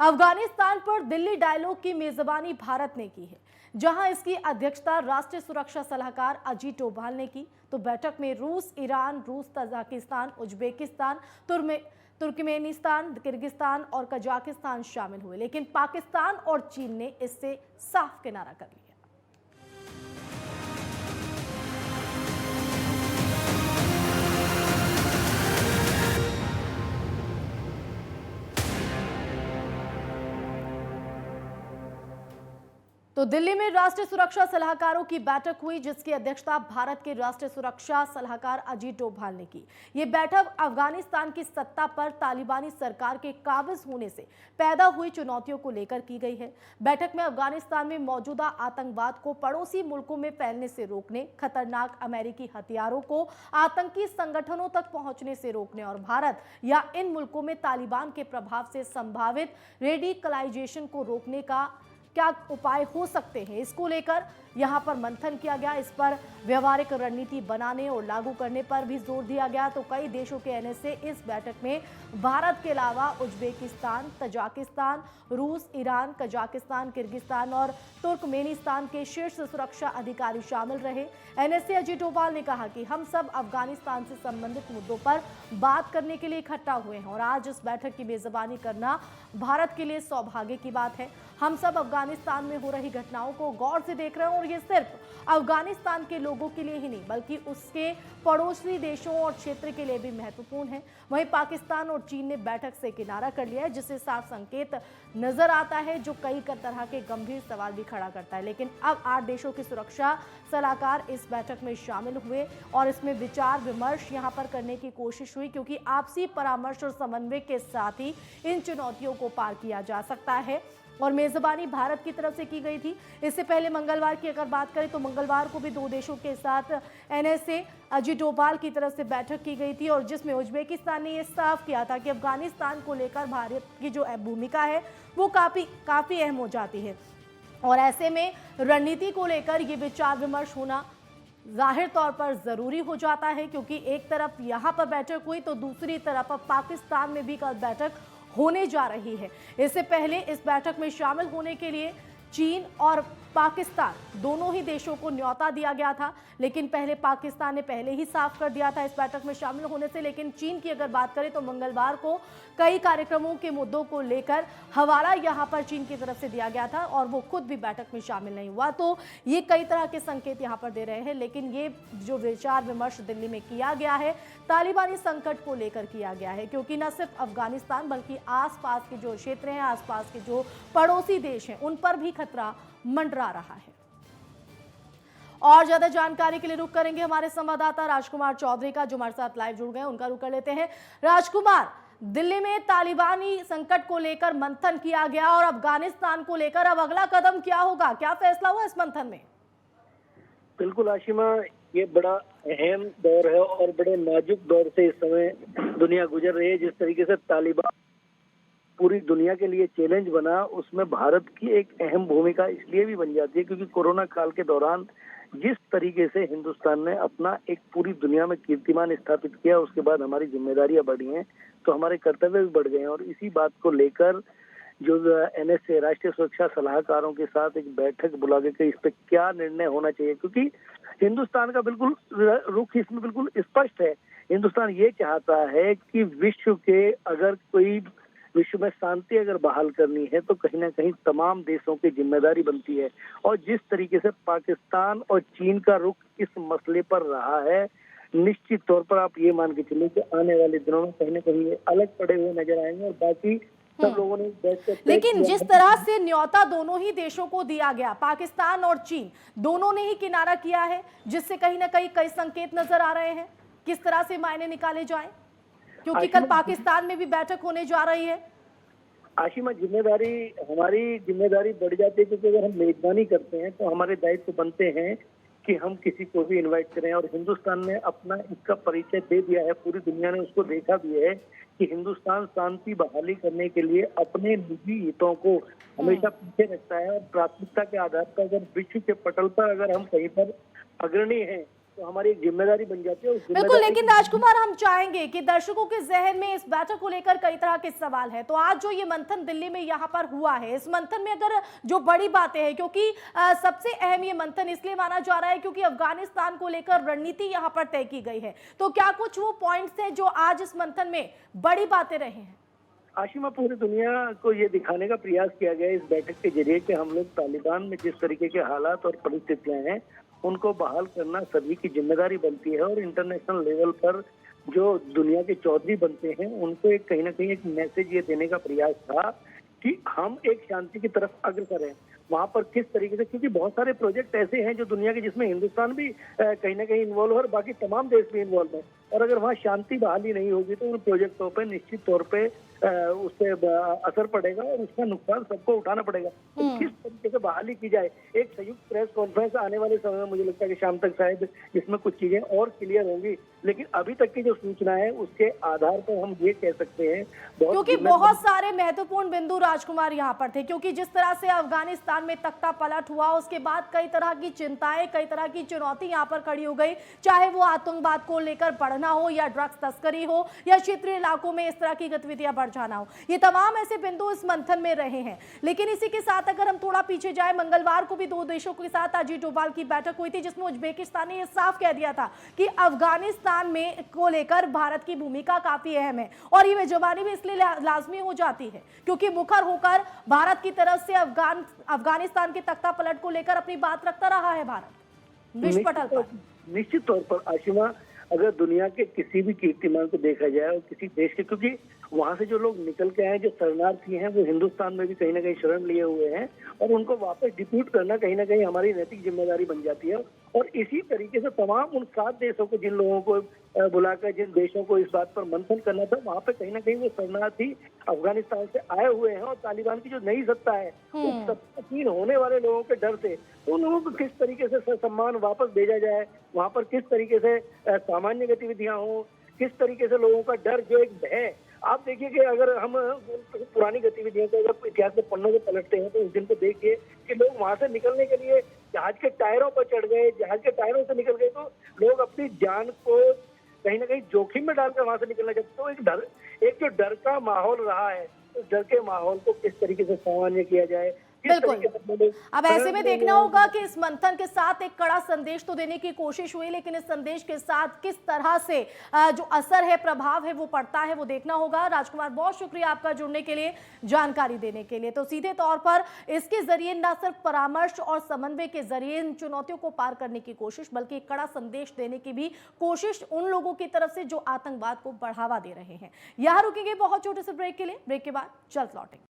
अफगानिस्तान पर दिल्ली डायलॉग की मेजबानी भारत ने की है, जहां इसकी अध्यक्षता राष्ट्रीय सुरक्षा सलाहकार अजीत डोभाल ने की। तो बैठक में रूस, Iran, Tajikistan, Uzbekistan, Turkmenistan, Kyrgyzstan और कजाकिस्तान शामिल हुए, लेकिन पाकिस्तान और चीन ने इससे साफ किनारा कर लिया। तो दिल्ली में राष्ट्रीय सुरक्षा सलाहकारों की बैठक हुई, जिसकी अध्यक्षता भारत के राष्ट्रीय सुरक्षा सलाहकार अजीत डोभाल ने की। ये बैठक अफगानिस्तान की सत्ता पर तालिबानी सरकार के काबिज होने से पैदा हुई चुनौतियों को लेकर की गई है। बैठक में अफगानिस्तान में मौजूदा आतंकवाद को पड़ोसी मुल्कों में फैलने से रोकने, खतरनाक अमेरिकी हथियारों को आतंकी संगठनों तक पहुंचने से रोकने और भारत या इन मुल्कों में तालिबान के प्रभाव से संभावित रेडिकलाइजेशन को रोकने का क्या उपाय हो सकते हैं, इसको लेकर यहां पर मंथन किया गया। इस पर व्यवहारिक रणनीति बनाने और लागू करने पर भी जोर दिया गया। तो कई देशों के आने से इस बैठक में भारत के अलावा उज्बेकिस्तान, तजाकिस्तान, रूस, ईरान, कजाकिस्तान, किर्गिस्तान और तुर्कमेनिस्तान के शीर्ष सुरक्षा अधिकारी शामिल रहे। एनएसए अजीत डोभाल ने कहा कि हम सब अफगानिस्तान से संबंधित मुद्दों पर बात करने के लिए इकट्ठा हुए हैं और आज इस बैठक की मेजबानी करना भारत के लिए सौभाग्य की बात है। हम सब अफगानिस्तान में हो रही घटनाओं को गौर से देख रहे हैं और ये सिर्फ अफगानिस्तान के लोगों के लिए ही नहीं बल्कि उसके पड़ोसी देशों और क्षेत्र के लिए भी महत्वपूर्ण है। वहीं पाकिस्तान और चीन ने बैठक से किनारा कर लिया है, जिससे साफ संकेत नजर आता है, जो कई तरह के गंभीर सवाल भी खड़ा करता है। लेकिन अब 8 देशों के सुरक्षा सलाहकार इस बैठक में शामिल हुए और इसमें विचार विमर्श यहां पर करने की कोशिश हुई, क्योंकि आपसी परामर्श और समन्वय के साथ ही इन चुनौतियों को पार किया जा सकता है। और मेजबानी भारत की तरफ से की गई थी। इससे पहले मंगलवार की अगर बात करें तो मंगलवार को भी 2 देशों के साथ एनएसए अजीत डोभाल की तरफ से बैठक की गई थी और जिसमें उज्बेकिस्तान ने यह साफ किया था कि अफगानिस्तान को लेकर भारत की जो भूमिका है वो काफी अहम हो जाती है और ऐसे में रणनीति को लेकर ये विचार विमर्श होना जाहिर तौर पर जरूरी हो जाता है, क्योंकि एक तरफ यहां पर बैठक हुई तो दूसरी तरफ अब पाकिस्तान में भी कल बैठक होने जा रही है। इससे पहले इस बैठक में शामिल होने के लिए चीन और पाकिस्तान दोनों ही देशों को न्योता दिया गया था, लेकिन पहले पाकिस्तान ने पहले ही साफ कर दिया था इस बैठक में शामिल होने से। लेकिन चीन की अगर बात करें तो मंगलवार को कई कार्यक्रमों के मुद्दों को लेकर हवाला यहां पर चीन की तरफ से दिया गया था और वो खुद भी बैठक में शामिल नहीं हुआ। तो ये कई तरह के संकेत यहां पर दे रहे हैं, लेकिन ये जो विचार विमर्श दिल्ली में किया गया है तालिबानी संकट को लेकर किया गया है, क्योंकि न सिर्फ अफगानिस्तान बल्कि आसपास के जो क्षेत्र हैं, आसपास के जो पड़ोसी देश हैं, उन पर भी खतरा मंडरा रहा है। और ज्यादा जानकारी के लिए रुख करेंगे हमारे संवाददाता राजकुमार चौधरी का, जो हमारे साथ लाइव जुड़ गए, उनका रुख कर लेते हैं। राजकुमार, दिल्ली में तालिबानी संकट को लेकर मंथन किया गया और अफगानिस्तान को लेकर अब अगला कदम क्या होगा, क्या फैसला हुआ इस मंथन में? बिल्कुल आशिमा, ये बड़ा अहम दौर है और बड़े नाजुक दौर से इस समय दुनिया गुजर रही है। जिस तरीके से तालिबान पूरी दुनिया के लिए चैलेंज बना, उसमें भारत की एक अहम भूमिका इसलिए भी बन जाती है क्योंकि कोरोना काल के दौरान जिस तरीके से हिंदुस्तान ने अपना एक पूरी दुनिया में कीर्तिमान स्थापित किया, उसके बाद हमारी जिम्मेदारियां बढ़ी हैं तो हमारे कर्तव्य भी बढ़ गए हैं। और इसी बात को लेकर जो एनएसए राष्ट्रीय सुरक्षा सलाहकारों के साथ एक बैठक बुला के इस पे क्या निर्णय होना चाहिए, क्योंकि हिंदुस्तान का बिल्कुल रुख इसमें बिल्कुल स्पष्ट है। हिंदुस्तान ये चाहता है कि विश्व में शांति अगर बहाल करनी है तो कहीं ना कहीं तमाम देशों की जिम्मेदारी बनती है। और जिस तरीके से पाकिस्तान और चीन का रुख इस मसले पर रहा है, निश्चित तौर पर आप ये मान के चलिए कि आने वाले दिनों में कहीं ना कहीं अलग पड़े हुए नजर आएंगे और बाकी सब लोगों ने लेकिन जिस तरह से न्योता दोनों ही देशों को दिया गया, पाकिस्तान और चीन दोनों ने ही किनारा किया है, जिससे कहीं ना कहीं कई संकेत नजर आ रहे हैं, किस तरह से मायने निकाले जाएं, क्योंकि कल पाकिस्तान में भी बैठक होने जा रही है। आशिमा, हमारी जिम्मेदारी बढ़ जाती है, क्योंकि अगर हम मेजबानी करते हैं तो हमारे दायित्व बनते हैं कि हम किसी को भी इनवाइट करें। और हिंदुस्तान ने अपना इसका परिचय दे दिया है, पूरी दुनिया ने उसको देखा भी है कि हिंदुस्तान शांति बहाली करने के लिए अपने निजी हितों को हमेशा पीछे रखता है और प्राथमिकता के आधार पर अगर विश्व के पटल पर अगर हम कहीं पर अग्रणी हैं तो हमारी एक जिम्मेदारी बन जाती है। बिल्कुल, लेकिन राजकुमार हम चाहेंगे कि दर्शकों के जहन में इस बैठक को लेकर कई तरह के सवाल है। तो आज जो ये मंथन दिल्ली में यहाँ पर हुआ है, इस मंथन में अगर जो बड़ी बातें हैं, क्योंकि सबसे अहम ये मंथन इसलिए माना जा रहा है क्योंकि अफगानिस्तान को लेकर रणनीति यहाँ पर तय की गई है, तो क्या कुछ वो पॉइंट्स हैं जो आज इस मंथन में बड़ी बातें रहे हैं? आशिमा, पूरी दुनिया को ये दिखाने का प्रयास किया गया इस बैठक के जरिए कि हम लोग तालिबान में जिस तरीके के हालात और परिस्थितियां हैं उनको बहाल करना सभी की जिम्मेदारी बनती है, और इंटरनेशनल लेवल पर जो दुनिया के चौधरी बनते हैं उनको एक कहीं ना कहीं एक मैसेज ये देने का प्रयास था कि हम एक शांति की तरफ अग्रसर हैं। वहां पर किस तरीके से, क्योंकि बहुत सारे प्रोजेक्ट ऐसे हैं जो दुनिया के, जिसमें हिंदुस्तान भी कहीं ना कहीं इन्वॉल्व है और बाकी तमाम देश भी इन्वॉल्व है, और अगर वहाँ शांति बहाली नहीं होगी तो उन प्रोजेक्टों पर निश्चित तौर पे उससे असर पड़ेगा और उसका नुकसान सबको उठाना पड़ेगा। तो किस तरीके से बहाली की जाए, एक संयुक्त प्रेस कॉन्फ्रेंस आने वाले समय में मुझे लगता है कि शाम तक शायद इसमें कुछ चीजें और क्लियर होंगी, लेकिन अभी तक की जो सूचना है उसके आधार पर हम ये कह सकते हैं, क्योंकि बहुत सारे महत्वपूर्ण बिंदु राजकुमार यहाँ पर थे, क्योंकि जिस तरह से अफगानिस्तान में तख्ता पलट हुआ उसके बाद कई तरह की चिंताएं, कई तरह की चुनौती यहाँ पर खड़ी हो गई, चाहे वो आतंकवाद को लेकर बढ़ना हो या ड्रग्स तस्करी हो या क्षेत्रीय इलाकों में इस तरह की गतिविधियां बढ़ जाना हो, ये तमाम ऐसे बिंदु इस मंथन में रहे हैं। लेकिन इसी के साथ अगर हम थोड़ा पीछे जाए, मंगलवार को भी दो देशों के साथ अजीत डोभाल की बैठक हुई थी जिसमें उज्बेकिस्तान ने यह साफ कह दिया था कि अफगानिस्तान में को लेकर भारत की भूमिका काफी अहम है, और ये बेजुबानी भी इसलिए लाजमी हो जाती है क्योंकि मुखर होकर भारत की तरफ से अफगानिस्तान के तख्ता पलट को लेकर अपनी बात रखता रहा है भारत विश्व पटल पर। निश्चित तौर पर आशिमा, अगर दुनिया के किसी भी कीर्तिमान को देखा जाए और किसी देश के, क्योंकि वहां से जो लोग निकल के आए, जो शरणार्थी हैं, वो हिंदुस्तान में भी कहीं ना कहीं शरण लिए हुए हैं, और उनको वापस डिप्यूट करना कहीं ना कहीं हमारी नैतिक जिम्मेदारी बन जाती है। और इसी तरीके से तमाम उन 7 देशों को, जिन लोगों को बुलाकर, जिन देशों को इस बात पर मंथन करना था, वहां पे कहीं ना कहीं वो शरणार्थी अफगानिस्तान से आए हुए हैं, और तालिबान की जो नई सत्ता है उस सत्तासीन होने वाले लोगों के डर से उन लोगों को किस तरीके से सम्मान वापस भेजा जाए, वहां पर किस तरीके से सामान्य गतिविधियां हो, किस तरीके से लोगों का डर, जो एक भय। आप देखिए कि अगर हम पुरानी गतिविधियों को, अगर इतिहास के पन्नों को पलटते हैं तो उस दिन को देखिए कि लोग वहां से निकलने के लिए जहाज के टायरों पर चढ़ गए, जहाज के टायरों से निकल गए, तो लोग अपनी जान को कहीं ना कहीं जोखिम में डालकर वहां से निकलना चाहते। तो एक जो डर का माहौल रहा है, उस डर के माहौल को किस तरीके से सामान्य किया जाए। बिल्कुल, अब ऐसे में देखना होगा कि इस मंथन के साथ एक कड़ा संदेश तो देने की कोशिश हुई, लेकिन इस संदेश के साथ किस तरह से जो असर है, प्रभाव है, वो पड़ता है, वो देखना होगा। राजकुमार, बहुत शुक्रिया आपका जुड़ने के लिए, जानकारी देने के लिए। तो सीधे तौर पर इसके जरिए न सिर्फ परामर्श और समन्वय के जरिए इन चुनौतियों को पार करने की कोशिश, बल्कि एक कड़ा संदेश देने की भी कोशिश उन लोगों की तरफ से जो आतंकवाद को बढ़ावा दे रहे हैं। यहां रुकेंगे बहुत छोटे से ब्रेक के लिए, ब्रेक के बाद जल्द लौटेंगे।